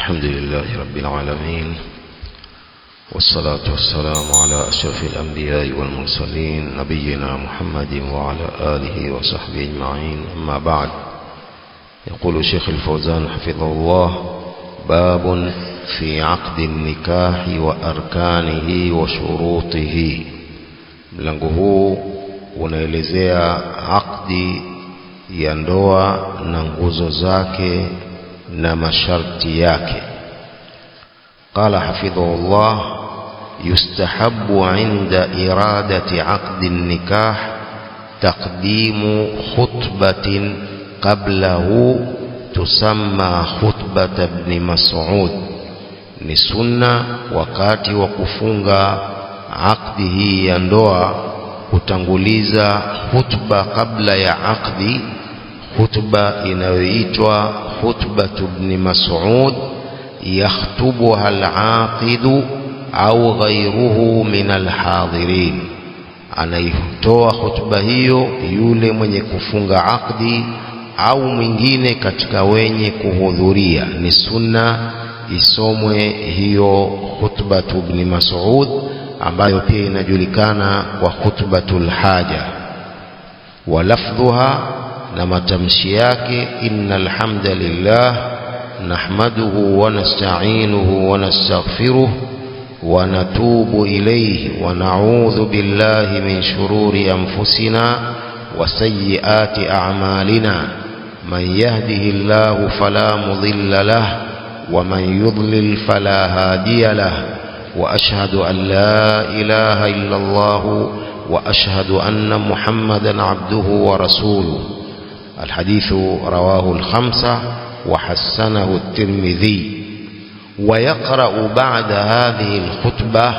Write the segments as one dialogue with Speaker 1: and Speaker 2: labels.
Speaker 1: الحمد لله رب العالمين، والصلاة والسلام على أشرف الأنبياء والمرسلين نبينا محمد وعلى آله وصحبه أجمعين. أما بعد، يقول شيخ الفوزان حفظه الله: باب في عقد النكاح وأركانه وشروطه. mlango huu unaelezea akdi ya ndoa na nguzo zake na masharti yake. قال حفظه الله: يستحب عند إرادة عقد النكاح تقديم خطبة قبله تسمى خطبة ابن مسعود. ni sunna wakati wa kufunga akdi hii ya ndoa kutanguliza khutba kabla ya akdi, khutba inayoitwa khutba ibn Mas'ud, yakhtubuha al-aqid au ghayruhu min al-hadirin. Anaitoa khutba hiyo yule mwenye kufunga akdi au mwingine katika wenye kuhudhuria. Ni sunna isomwe hiyo khutba ibn Mas'ud ambayo pia inajulikana kwa khutbatul haja. Wa lafdhuha, na matamshi yake: innal hamdalillah nahmaduhu wa nasta'inuhu wa nastaghfiruh wa natubu ilayhi wa na'udhu billahi min shururi anfusina wa sayyiati a'malina. man yahdihillahu fala mudilla lahu wa man yudlil fala hadiya lahu. وأشهد أن لا إله إلا الله وأشهد أن محمدا عبده ورسوله. الحديث رواه الخمسة وحسنه الترمذي. ويقرأ بعد هذه الخطبة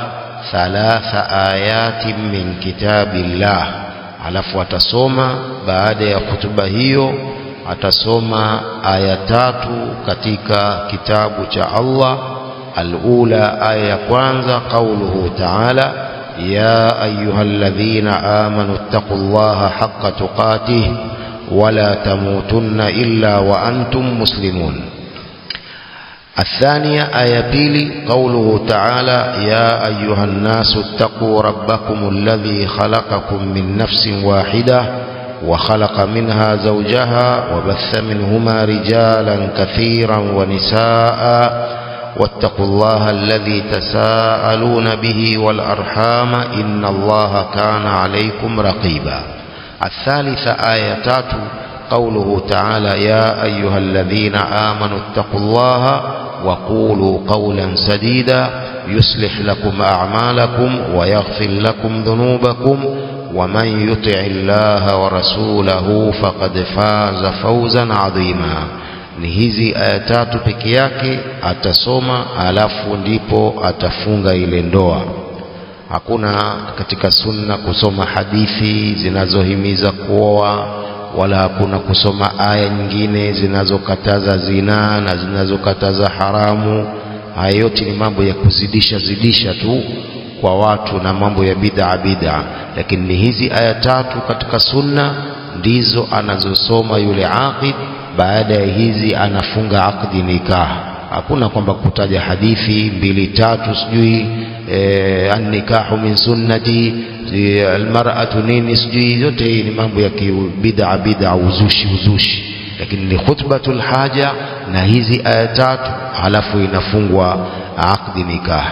Speaker 1: 3 آيات من كتاب الله. alafu atasoma baada ya khutba hiyo atasoma aya 3 katika kitabu cha Allah. الأولى آية كwanza قوله تعالى: يا أيها الذين آمنوا اتقوا الله حق تقاته ولا تموتن إلا وأنتم مسلمون. الثانية آية بيلي قوله تعالى: يا أيها الناس اتقوا ربكم الذي خلقكم من نفس واحدة وخلق منها زوجها وبث منهما رجالا كثيرا ونساء واتقوا الله الذي تساءلون به والأرحام إن الله كان عليكم رقيبا. الثالثة آية 3 قوله تعالى: يا أيها الذين آمنوا اتقوا الله وقولوا قولا سديدا يصلح لكم أعمالكم ويغفر لكم ذنوبكم ومن يطع الله ورسوله فقد فاز فوزا عظيما. Ni hizi aya 3 peke yake atasoma, alafu ndipo atafunga ile ndoa. Hakuna katika sunna kusoma hadithi zinazohimiza kuoa, wala hakuna kusoma aya nyingine zinazokataza zina na zinazokataza haramu. Haya yote ni mambo ya kuzidisha tu kwa watu na mambo ya bid'a. Lakini ni hizi aya 3 katika sunna ndizo anazosoma yule aqid. Baada ya hizi anafunga akdi nikah. Hakuna kwamba kutaja hadithi 2-3 sijui an-nikahu min sunnati, al-mar'atu nini sijui. Yote hii ni mambo ya bid'a uzushi. Lakini ni khutbatul haja na hizi aya 3, halafu inafungwa akdi nikah.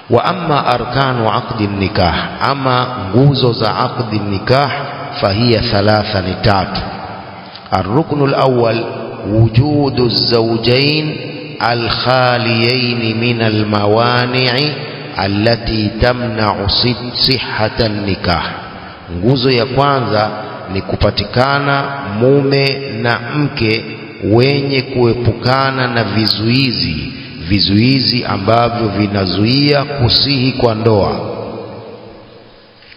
Speaker 1: Wa amma arkanu akdi nikah, ama nguzo za akdi nikah, fahiya 3, ni 3. الركن الأول: وجود الزوجين الخاليين من الموانع التي تمنع صحة النكاح. nguzo ya kwanza ni kupatikana mume na mke wenye kuepukana na vizuizi ambavyo vinazuia kusihi kwa ndoa.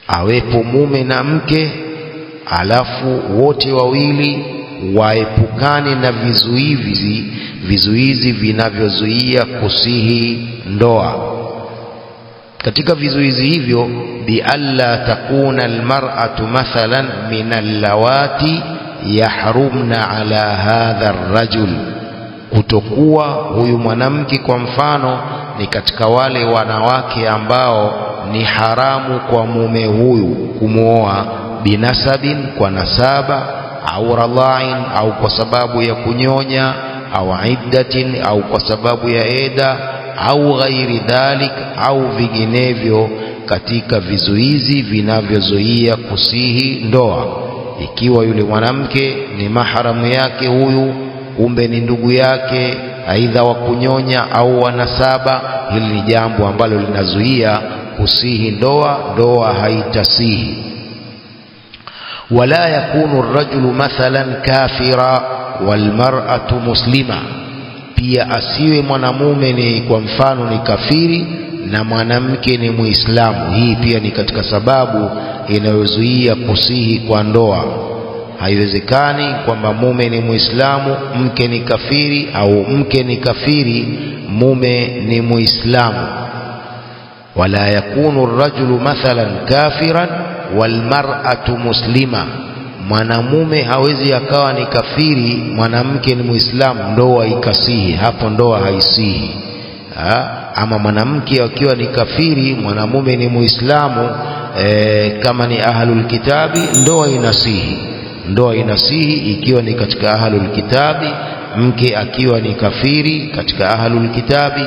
Speaker 1: Awepo mume na mke, alafu wote wawili waepukane na vizuizi vinavyozuia kusihi ndoa. Katika vizuizi hivyo: bi alla takuna almar'atu mathalan min allawati yahrumna ala hadha arrajul, kutokuwa huyu mwanamke kwa mfano ni katika wale wanawake ambao ni haramu kwa mume huyu kumuoa, binasabin, kwa nasaba, au radhain, au kwa sababu ya kunyonya, au iddatin, au kwa sababu ya eda, au ghairi dhalik, au vinginevyo katika vizuizi vinavyozuia kusihi ndoa. Ikiwa yule mwanamke ni maharamu yake huyu, kumbe ni ndugu yake, aidha wa kunyonya au wa nasaba, hili ni jambo ambalo linazuia kusihi ndoa, ndoa haitasihi. Wala yakunu ar-rajulu mathalan kafira wal mar'atu muslima, pia asiwe mwanamume ni kwa mfano ni kafiri na mwanamke ni Muislamu. Hii pia ni katika sababu inayozuia kusihi kwa ndoa. Haiwezekani kwamba mume ni Muislamu, mke ni kafiri, au mke ni kafiri, mume ni Muislamu. Wala yakunu ar-rajulu mathalan kafiran wal mar'atu muslima, mwanamume hawezi akawa ni kafiri, mwanamke ni Muislamu, ndoa ikasihi, hapo ndoa haisihi. Ama mwanamke akiwa ni kafiri, mwanamume ni Muislamu, kama ni ahlul kitabi, ndoa inasihi. Ndoa inasihi ikiwa ni katika ahlul kitabi, mke akiwa ni kafiri katika ahlul kitabi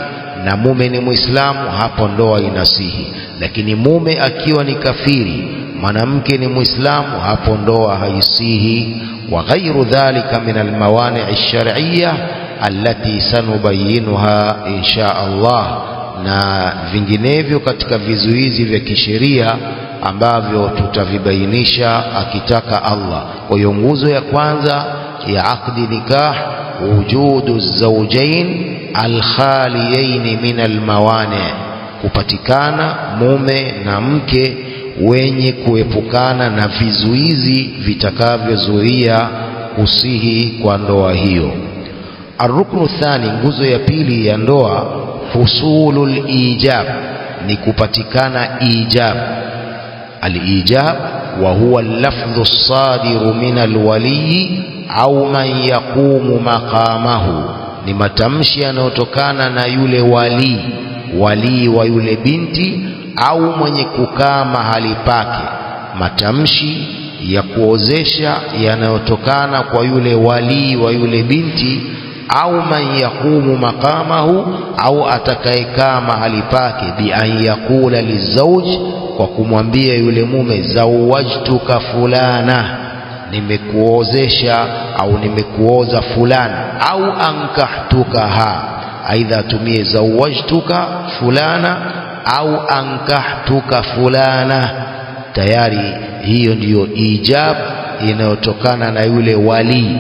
Speaker 1: na mume ni Muislamu, hapo ndoa inasihi. Lakini mume akiwa ni kafiri, mwanamke ni Muislamu, hapo ndoa haisihi. Wa ghairu dhalika min almawani' ash-shar'iyyah allati sanubayyinuha insha Allah, na vinginevyo katika vizuizi vya kisheria ambavyo tutavibainisha akitaka Allah. Kwa hiyo nguzo ya kwanza ya aqdi nikah, wujudu zawjain alkhaliyain min almawani', kupatikana mume na mke wenye kuepukana na vizuizi vitakavyozuia kusihi kwa ndoa hiyo. Arruknu thani, nguzo ya pili ya ndoa, husulul ijab, ni kupatikana ijab. Al-ijab wa huwa al-lafdhu as-sadiru min al-wali au man yaqumu maqamahu, ni matamshi yanayotokana na yule wali wa yule binti au mwenye kukaa mahali pake. Matamshi ya kuozesha yanayotokana kwa yule wali wa yule binti au man yaqumu maqamahu, au atakayekaa mahali pake, bi an yaqula lizawj, kwa kumwambia yule mume, zawajtuka fulana, nimekuozesha au nimekuoza fulana, au ankahtukaha, aidha atumie zawajtuka fulana au ankahtuka fulana. Tayari hiyo ndiyo ijab inayotokana na yule wali,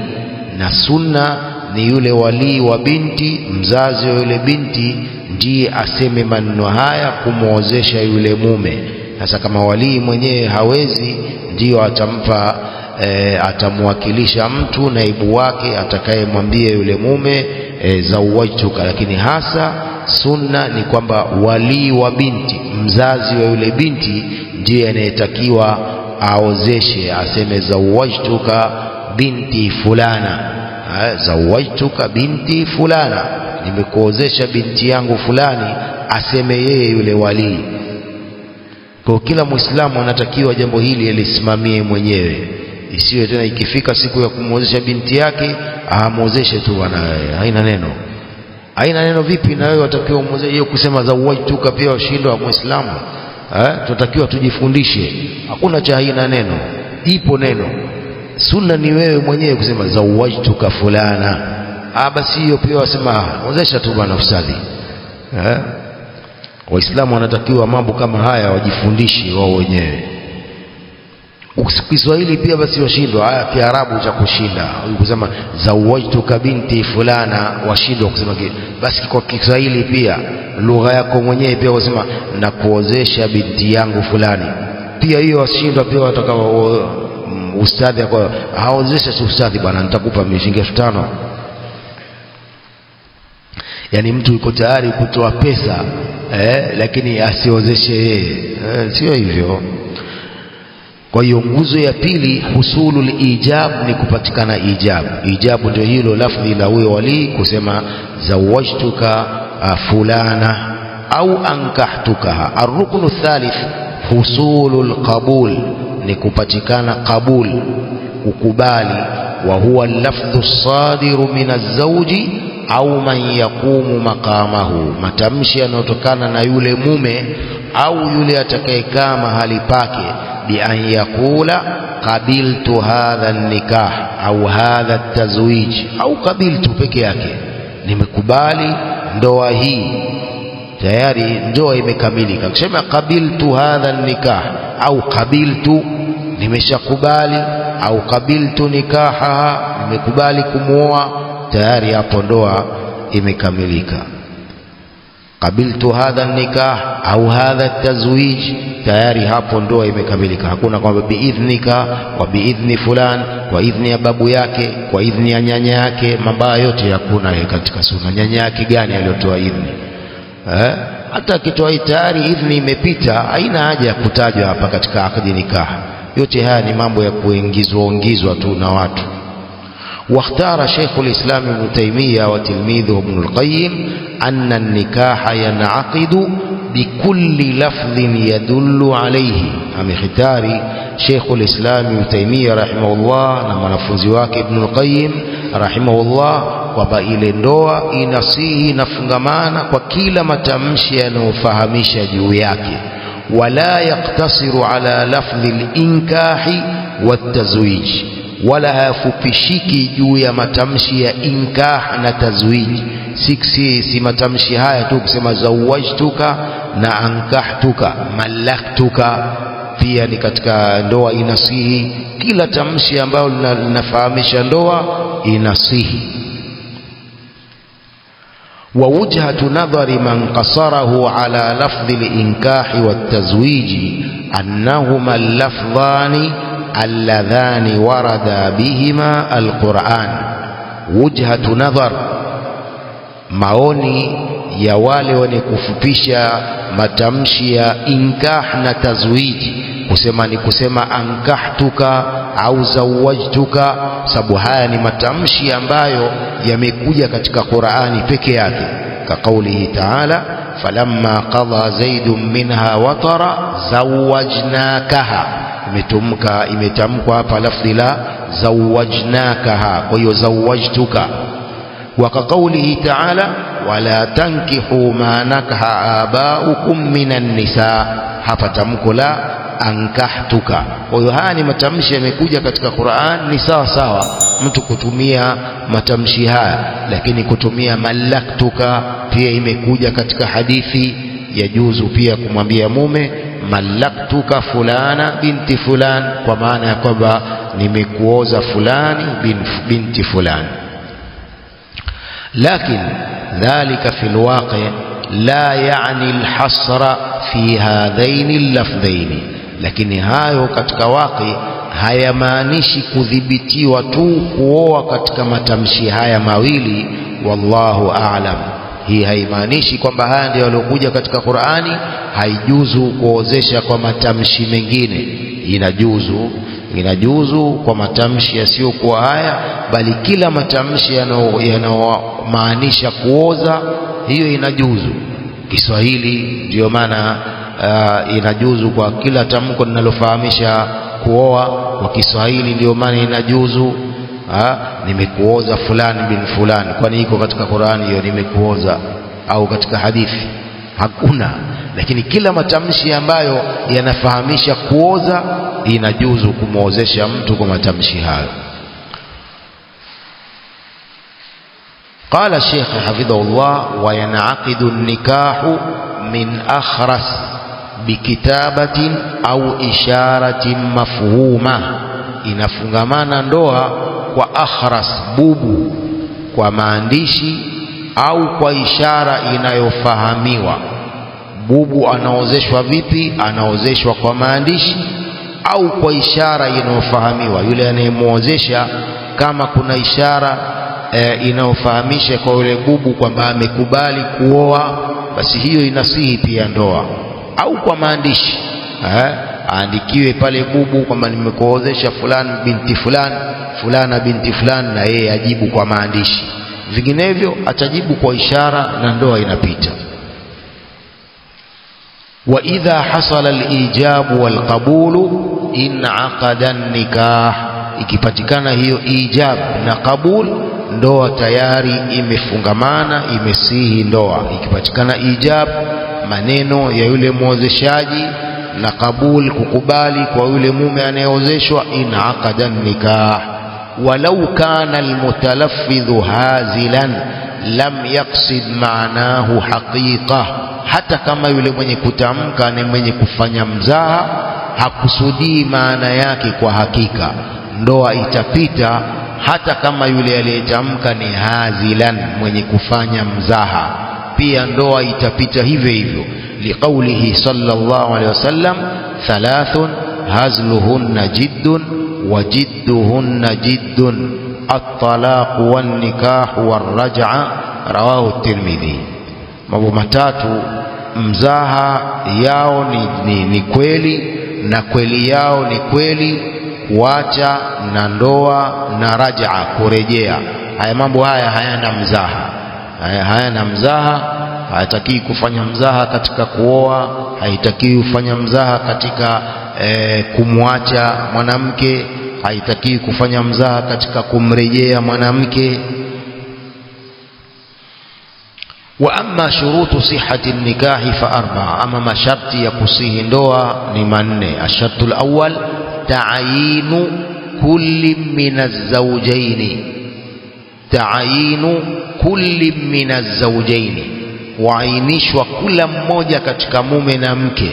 Speaker 1: na sunna ni yule wali wa binti, mzazi wa yule binti, ndiye aseme maneno haya kumuozesha yule mume. Sasa kama wali mwenyewe hawezi, ndiyo atampa atamwakilisha mtu naibu wake atakayemwambia yule mume zawajtuka. Lakini hasa sunna ni kwamba wali wa binti, mzazi wa yule binti, ndiye anayetakiwa aozeshe, aseme zawajtuka binti fulana, zawajtuka binti fulana, nimekuozesha binti yangu fulani, aseme yeye yule wali. Kwa kila Muislamu anatakiwa jambo hili alisimamie mwenyewe, isiwe tena ikifika siku ya kumuozesha binti yake amuozeshe tu bwana, haina neno. Haina neno vipi? Na wewe watakiwa umuozeshe. Hiyo kusema zawajtuka pia washindwa Muislamu. Tunatakiwa tujifundishe, hakuna cha haina neno, ipo neno. Sunna ni wewe mwenyewe kusema zawajtuka fulana. Basi hiyo pia wasema ozesha tu bwana ustadhi. Waislamu wanatakiwa mambo kama haya wajifundishe wao wenyewe. Kiswahili pia basi washindwa, Kiarabu cha kushinda kusema zawajtuka binti fulana, washindwa kusema basi kwa Kiswahili pia lugha yako mwenyewe pia wasema na kuozesha binti yangu fulani, pia hiyo washindwa. Pia watakao ustadhi kwa haozesha tu ustadhi bwana, nitakupa shilingi 5,000. Yani mtu yuko tayari kutoa pesa lakini asiozeshe yeye, sio hivyo. Kwa hiyo nguzo ya pili husulul ijab ni kupatikana ijab. Ijabu ndio hilo lafzi la huyo wali kusema zawajtuka fulana au ankahtukaha. Arruknu thalith husulul qabul ni kupatikana qabul, ukubali, wa huwa lafdhu sadiru min az-zawji au man yaqumu maqamahu, matamshi yanayotokana na yule mume au yule atakayekaa mahali pake, bi an yaqula qabiltu hadha an-nikah au hadha at-tazwij, au qabiltu peke yake, nimekubali ndoa hii, tayari ndoa imekamilika. Kusema qabiltu hadha an-nikah au qabiltu, nimeshakubali, au qabiltu nikaha, nimekubali kumuoa, tayari hapo ndoa imekamilika. Qabiltu hadha nikah au hadha tazwij, tayari hapo ndoa imekamilika. Hakuna kwamba biidhnika wa biidhni fulan, kwa idhni ya babu yake, kwa idhni ya nyanya yake. Mabaya yote hakuna katika sunna. Nyanya yake gani aliyotoa idhni? Hata akitoa tayari idhni imepita, haina haja ya kutajwa hapa katika akdi nikah. Yote haya ni mambo ya kuingizwa tu na watu. واختار شيخ الإسلام ابن تيمية وتلميذه ابن القيم أن النكاح ينعقد بكل لفظ يدل عليه. اختاري شيخ الإسلام ابن تيمية رحمه الله na mwanafunzi wake Ibn al-Qayyim rahimahullah, kwamba ile ndoa inasihi inafungamana kwa kila matamshi yanayofahamisha juu yake, wala yaktasiru ala lafdhi al-inkahi wat-tazwij, wala hayafupishiki juu ya matamshi ya inkah na tazwij. Si matamshi haya tu kusema zawajtuka na ankahtuka, malaktuka, pia ni katika ndoa inasihi. Kila tamshi ambalo linafahamisha ndoa inasihi. wa wujhatu nadhari man qasarahu ala lafdhi al-inkahi wat-tazwij annahuma al-lafdhani alladhani warada bihima alquran. Wujhatu nadhar, maoni ya wale wenye kufupisha matamshi ya inkah na tazwiji, kusema ni kusema ankahtuka au zawajtuka, sababu haya ni matamshi ambayo yamekuja katika Qur'ani peke yake, ka kaulihi ta'ala falamma qadha zaidun minha watara zawajnakaha. Imetamkwa hapa lafzi la zawajnakaha, kwa hiyo zawajtuka. Wa qawlihi ta'ala wala tankihu ma nakaha abaukum minan nisa, hapa tamko la ankahtuka. Kwa hiyo haya ni matamshi yamekuja katika Qur'an, ni sawa sawa mtu kutumia matamshi haya, lakini kutumia malaktuka pia imekuja katika hadithi. Yajuzu pia kumwambia mume malaktuka fulana binti fulan, kwa maana ya kwamba nimekuoza fulani binti fulani. Lakin dhalika fi alwaqi la yani alhasra fi hadhaini allafdhaini, lakini hayo katika waqi hayamaanishi kudhibitiwa tu kuoa katika matamshi haya mawili. Wallahu a'lam. Hii haimaanishi kwamba haya ndio yaliokuja katika Qur'ani. Haijuzu kuozesha kwa matamshi mengine, inajuzu kwa matamshi yasiyokuwa haya, bali kila matamshi yanayomaanisha kuoza, hiyo inajuzu. Kiswahili ndio maana inajuzu kwa kila tamko linalofahamisha kuoa, kwa Kiswahili ndio maana inajuzu. Nimekuoza fulani bin fulani, kwani iko katika Qur'ani hiyo nimekuoza? Au katika hadithi? Hakuna. Lakini kila matamshi ambayo yanafahamisha kuoza inajuzu kumuozesha mtu kwa matamshi hayo. Qala Sheikh hafidhahullah wa yanaqidu an-nikahu min akhras bikitabatin au isharatin mafhuma, inafungamana ndoa kwa akhras, bubu, kwa maandishi au kwa ishara inayofahamiwa. Bubu anaozeshwa vipi? Anaozeshwa kwa maandishi au kwa ishara inayofahamiwa. Yule anayemuozesha, kama kuna ishara inayofahamisha kwa yule bubu kwamba amekubali kuoa, basi hiyo inasihi pia ndoa. Au kwa maandishi, aandikiwe pale bubu kwamba nimekuozesha fulani binti fulani, fulana binti fulani, na yeye ajibu kwa maandishi. Vinginevyo atajibu kwa ishara na ndoa inapita. Wa idha hasala al-ijabu wal qabulu inaqada an-nikah, ikipatikana hiyo ijab na qabul, ndoa tayari imefungamana, imesihi ndoa. Ikipatikana ijab, maneno ya yule muozeshaji, na qabul, kukubali kwa yule mume anayeozeshwa, inaqada an-nikah. Walau kana al-mutalaffidhu hazilan lam yaqsid ma'nahu haqiqah, hata kama yule mwenye kutamka ni mwenye kufanya mzaha, hakusudii maana yake kwa hakika, ndoa itapita hata kama yule aliyetamka ni hazilan, mwenye kufanya mzaha, pia ndoa itapita hivyo hivyo. Liqaulihi sallallahu alaihi wasallam, thalathun hazluhunna jiddun wa jidduhunna jiddun, at-talaq wan nikah war raj'a, rawahu at-Tirmidhi. Mambo matatu mzaha yao ni kweli, na kweli yao ni kweli, kuacha na ndoa na raj'a, kurejea. Haya mambo haya hayana mzaha, hayana mzaha. Haitaki kufanya mzaha katika kuoa, haitaki kufanya mzaha katika kumwacha mwanamke, haitaki kufanya mzaha katika kumrejea mwanamke. Wa amma shurutu sihhati an-nikahi fa arba'a, ama masharti ya kusihi ndoa ni manne. Ashartu al-awwal ta'yinu kulli min az-zawjayn, ta'yinu kulli min az-zawjayn, waainishwa kila mmoja katika mume na mke,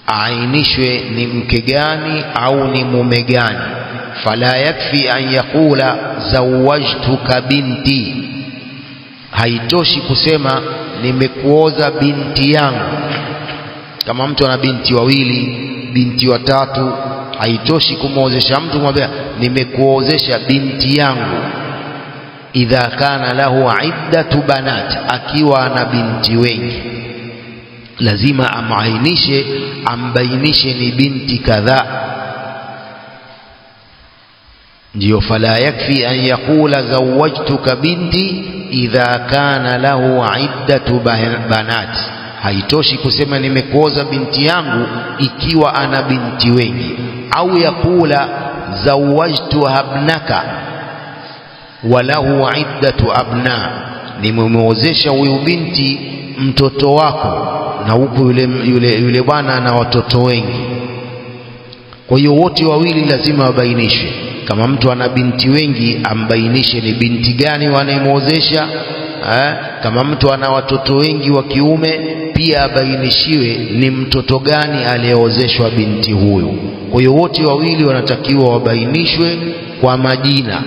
Speaker 1: ainishwe ni mke gani au ni mume gani. Fala yakfi an yaqula zawajtuka binti, haitoshi kusema nimekuoza binti yangu. Kama mtu ana binti wawili, binti watatu, haitoshi kumuozesha mtu kumwambia nimekuozesha binti yangu. Idha kana lahu iddatu banat, akiwa ana binti wengi, lazima amainishe, ambainishe ni binti kadhaa. Ndio fala yakfi an yaqula zawajtuka binti idha kana lahu iddatu banat, haitoshi kusema nimekuoza binti yangu ikiwa ana binti wengi. Au yakula zawajtu abnaka walahu iddatu abna, nimemuozesha huyu binti mtoto wako, na huku yule bwana na watoto wengi. Kwa hiyo wote wawili lazima wabainishwe. Kama mtu ana binti wengi, ambainishe ni binti gani wanayemuozesha. Kama mtu ana watoto wengi wa kiume, pia abainishiwe ni mtoto gani aliyeozeshwa binti huyu. Kwa hiyo wote wawili wanatakiwa wabainishwe kwa majina.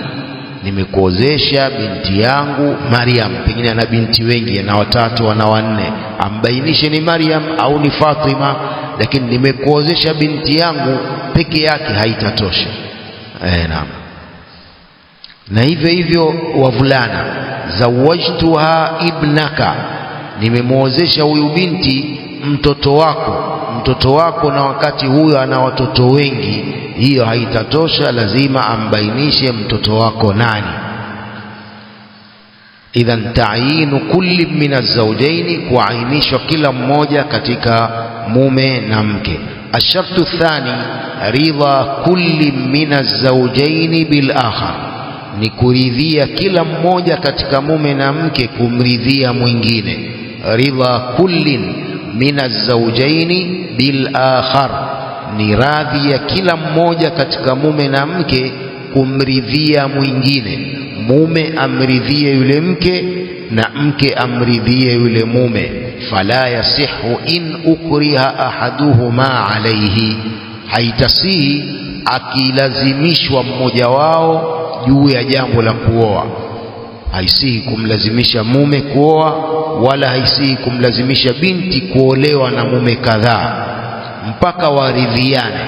Speaker 1: Nimekuozesha binti yangu Maryam, pengine ana binti wengi, ana watatu, ana wanne, ambainishe ni Maryam au ni Fatima. Lakini nimekuozesha binti yangu peke yake haitatosha. Naam. Na hivyo hivyo wavulana, zawajtuha ibnaka, nimemuozesha huyu binti mtoto wako, na wakati huyo ana watoto wengi, hiyo haitatosha, lazima ambainishe mtoto wako nani. Idhan ta'yinu kulli min az-zawjayn, kuainishwa kila mmoja katika mume na mke. Ashartu thani ridha kulli min az-zawjayn bil akhar, ni kuridhia kila mmoja katika mume na mke kumridhia mwingine. Ridha kullin min az-zawjayn bil akhar, ni radhi ya kila mmoja katika mume na mke kumridhia mwingine. Mume amridhie yule mke na mke amridhie yule mume. Fala yasihu in ukriha ahaduhuma alayhi, haitasihi akilazimishwa mmoja wao juu ya jambo la kuoa. Haisihi kumlazimisha mume kuoa, wala haisihi kumlazimisha binti kuolewa na mume kadhaa, mpaka waridhiane.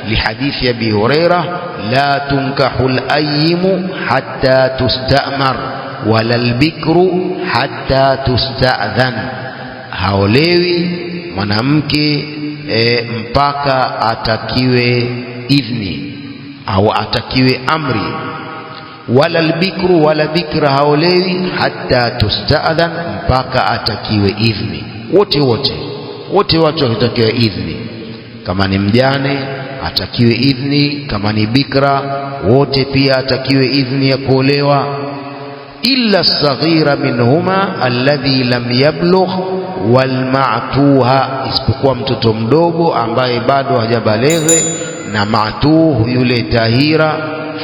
Speaker 1: Lihadithi Abi Hurairah, la tunkahu al-ayyimu hatta tustamar wala al-bikru hatta tusta'dhan, haolewi mwanamke mpaka atakiwe idhni au atakiwe amri. Wala albikru, wala bikra haolewi hatta tusta'dhan, mpaka atakiwe idhni. Wote watu watakiwe idhni. Kama ni mjane atakiwe idhni, kama ni bikra wote pia atakiwe idhni ya kuolewa. Illa as-saghira minhuma alladhi lam yablugh wal ma'tuha, isipokuwa mtoto mdogo ambaye bado hajabaleghe na ma'tuh yule tahira.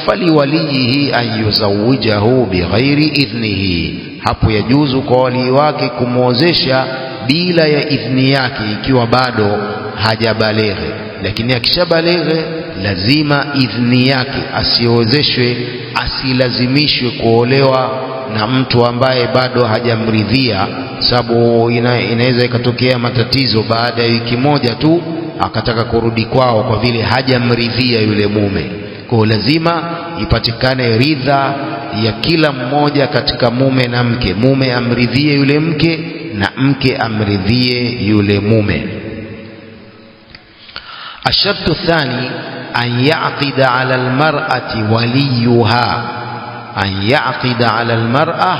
Speaker 1: Faliwalihi an yuzawijahu bighairi idhnihi, hapo yajuzu kwa wali wake kumwozesha bila ya idhni yake ikiwa bado hajabaleghe. Lakini akishabaleghe lazima idhni yake, asiozeshwe, asilazimishwe kuolewa na mtu ambaye bado hajamridhia, sababu inaweza ikatokea matatizo baada ya wiki moja tu akataka kurudi kwao kwa vile hajamridhia yule mume. Kwa lazima ipatikane ridha ya kila mmoja katika mume na mke, mume amridhie yule mke na mke amridhie yule mume. الشرط الثاني أن يعقد على المرأة وليها، أن يعقد على المرأة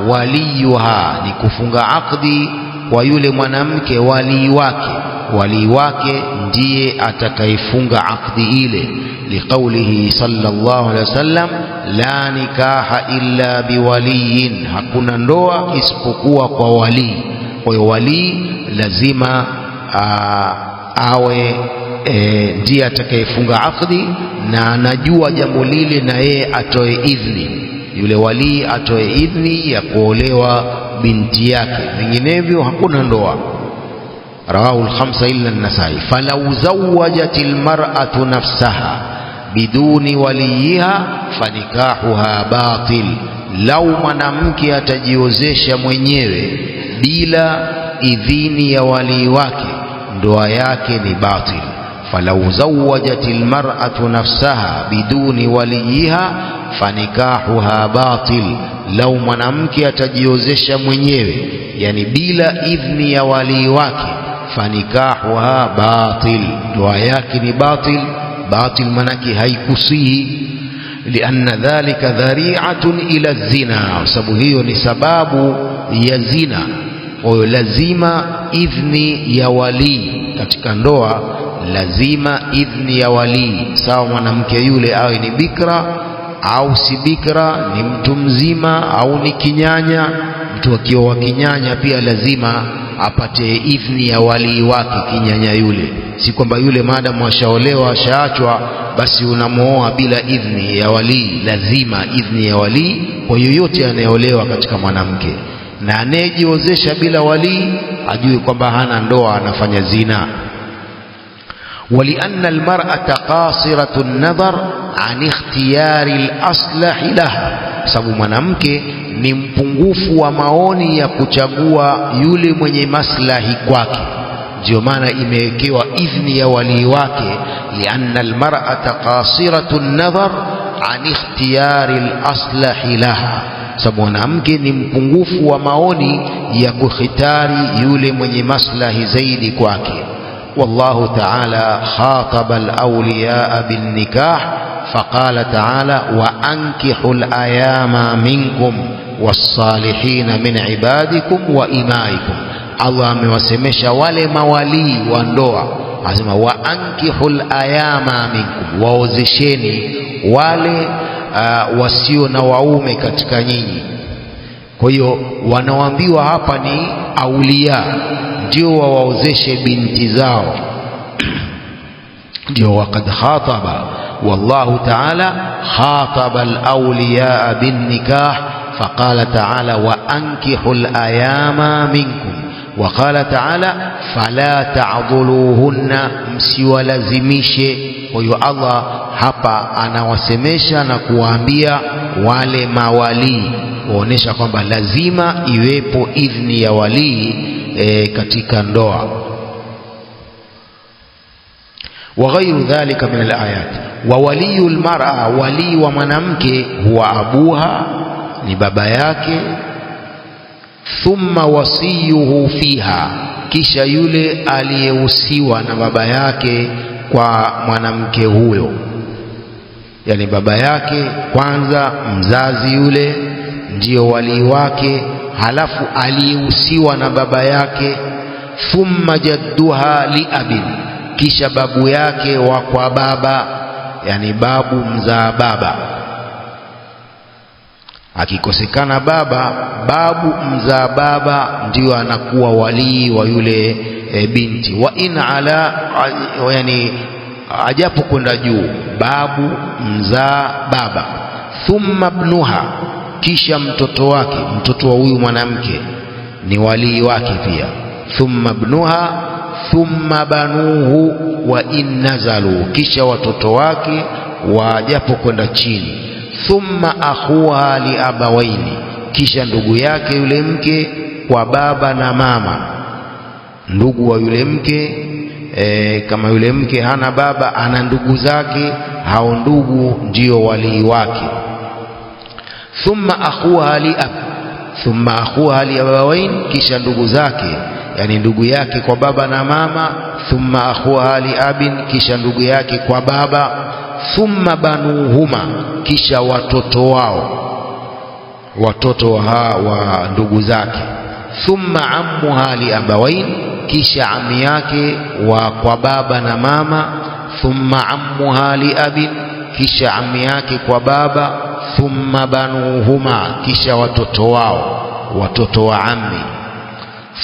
Speaker 1: وليها، نكفنغ عقدي ويولي منامك ولي wake ndiye atakayefunga akdi ile, liqaulihi sallallahu alaihi wasallam la nikaha illa biwaliyin, hakuna ndoa isipokuwa kwa wali. Kwa hiyo wali lazima awe ndiye atakayefunga akdi na anajua jambo lile, na yeye atoe idhni, yule wali atoe idhni ya kuolewa binti yake, vinginevyo hakuna ndoa. رواه الخمسة إلا النسائي. فلو زوجت المرأة نفسها بدون وليها فنكاحها باطل، لو mwanamke atajiozesha mwenyewe bila idhini ya wali wake ndoa yake ni batil. فلو زوجت المرأة نفسها بدون وليها فنكاحها باطل، لو mwanamke atajiozesha mwenyewe yani bila idhni ya wali wake fanikahuha batil, ndoa yake ni batil. Batil manake haikusihi, lianna dhalika dhari'atun ila zina, sababu hiyo ni sababu ya zina. Kwa hiyo lazima idhni ya wali katika ndoa, lazima idhni ya wali, sawa mwanamke yule awe ni bikra au si bikra, ni mtu mzima au ni kinyanya. Mtu akiwa kinyanya pia lazima apate idhni ya wali wake kinyanya yule, si kwamba yule maadamu ashaolewa ashaachwa basi unamuoa bila idhni ya wali. Lazima idhni ya wali kwa yoyote anayeolewa katika mwanamke, na anayejiozesha bila wali ajue kwamba hana ndoa, anafanya zina. ولأن المرأة قاصرة النظر عن اختيار الأصلح لها, sababu mwanamke ni mpungufu wa maoni ya kuchagua yule mwenye maslahi kwake, ndio maana imewekewa idhni ya wali wake. lianna almar'ata qasiratu an-nadhar an ikhtiyari al-aslahi laha, sababu mwanamke ni mpungufu wa maoni ya kukhitari yule mwenye maslahi zaidi kwake. والله تعالى خاطب الأولياء بالنكاح فقال تعالى وأنكحوا الأيام منكم والصالحين من عبادكم وإمائكم. الله amewasemesha wale mawali wa ndoa, anasema waankihul ayama minkum, waozesheni wale wasio na waume katika nyinyi. Kwa hiyo wanaoambiwa hapa ni aulia, ndio wawaozeshe binti zao. ndio waqad khataba wallahu ta'ala khataba al-awliya bin nikah faqala ta'ala wa ankihul ayama minkum, وقال تعالى فلا تعضلوهن, msiwalazimishe. Kwa hiyo Allah hapa anawasemesha na kuwaambia wale mawali, kuonesha kwamba lazima iwepo idhni ya wali katika ndoa. وغير ذلك من الآيات. وولي المرأة, wali wa mwanamke huwa abuha, ni baba yake. ثم وصيه فيها, kisha yule aliyehusiwa na baba yake kwa mwanamke huyo, yani baba yake kwanza mzazi yule ndiyo walii wake, halafu aliyehusiwa na baba yake, thumma jadduha li abin, kisha babu yake wa kwa baba, yani babu mzaa baba. Akikosekana baba, babu mzaa baba ndio anakuwa walii wa yule binti. Wa in ala, yani ajapo kwenda juu, babu mzaa baba, thumma ibnuha, kisha mtoto wake, mtoto wa huyu mwanamke ni walii wake pia. Thumma ibnuha thumma banuhu wa in nazalu, kisha watoto wake wajapo kwenda chini. Thumma akhuha li abawaini, kisha ndugu yake yule mke kwa baba na mama, ndugu wa yule mke. Kama yule mke hana baba, ana ndugu zake, hao ndugu ndio walii wake. Thumma akhuha li ab, thumma akhuha li abawain, kisha ndugu zake, yani ndugu yake kwa baba na mama. Thumma akhuha li abin, kisha ndugu yake kwa baba. Thumma banuhuma, kisha watoto wao, watoto wa ndugu zake. Thumma ammuha li abawain, kisha ammi yake wa kwa baba na mama. Thumma ammuha li abin, kisha ammi yake kwa baba. Thumma banuhuma, kisha watoto wao, watoto wa ammi.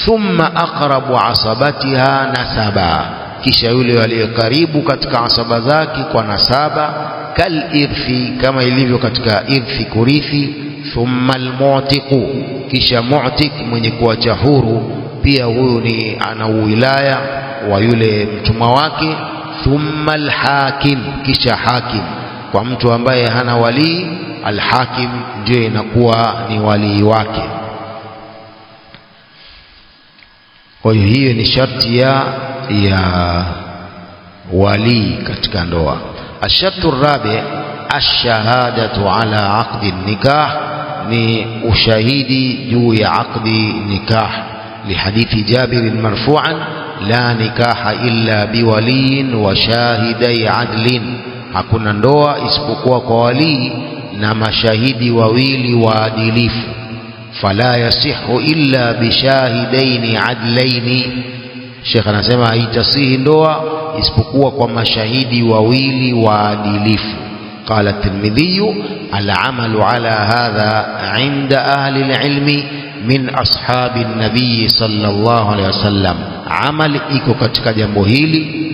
Speaker 1: Thumma aqrabu asabatiha nasaba, kisha yule aliye karibu katika asaba zake kwa nasaba. Kal irthi, kama ilivyo katika irthi, kurithi. Thumma almu'tiqu, kisha mu'tiq, mwenye kuacha huru, pia huyu ni ana wilaya wa yule mtumwa wake. Thumma alhakim, kisha hakim, kwa mtu ambaye hana walii, alhakim ndio inakuwa ni walii wake. Kwa hiyo ni sharti ya walii katika ndoa. Ashartu rabi, ashahadatu ala aqdi nikah, ni ushahidi juu ya aqdi nikah. Lihadithi Jabir marfu'an, la nikaha illa biwaliyin wa shahidai adlin, hakuna ndoa isipokuwa kwa walii na mashahidi wawili waadilifu. Fala yasihu illa bishahidaini adlaini, Sheikh anasema haitasihi ndoa isipokuwa kwa mashahidi wawili waadilifu. Qala at-Tirmidhi, al-amalu ala hadha inda ahli al-ilmi min ashabi an-nabiy sallallahu alayhi wasallam, amali iko katika jambo hili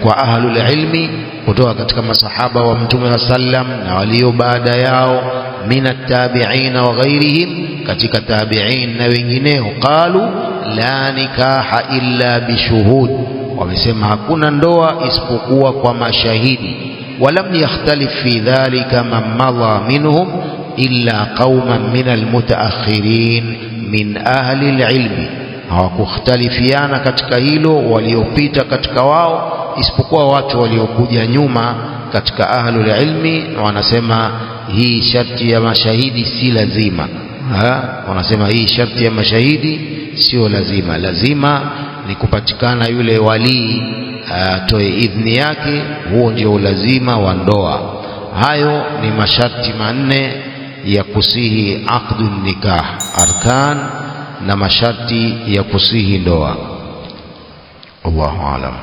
Speaker 1: kwa ahlul ilmi, kutoka katika masahaba wa Mtume sallam na walio baada yao, min at-tabi'in wa ghairihim, katika tabi'in na wengineo. Qalu la nikaha illa bishuhud, wamesema hakuna ndoa isipokuwa kwa mashahidi. Walam yakhtalif fi dhalika man madha minhum illa qauman min almutaakhirin min ahli alilmi, hawakukhtalifiana katika hilo waliopita katika wao isipokuwa watu waliokuja nyuma katika ahlul ilmi. Wanasema hii sharti ya mashahidi si lazima. Wanasema hii sharti ya mashahidi sio lazima, lazima ni kupatikana yule walii atoe idhni yake, huo ndio ulazima wa ndoa. Hayo ni masharti manne ya kusihi aqdun nikah, arkan na masharti ya kusihi ndoa. Allahu a'lam.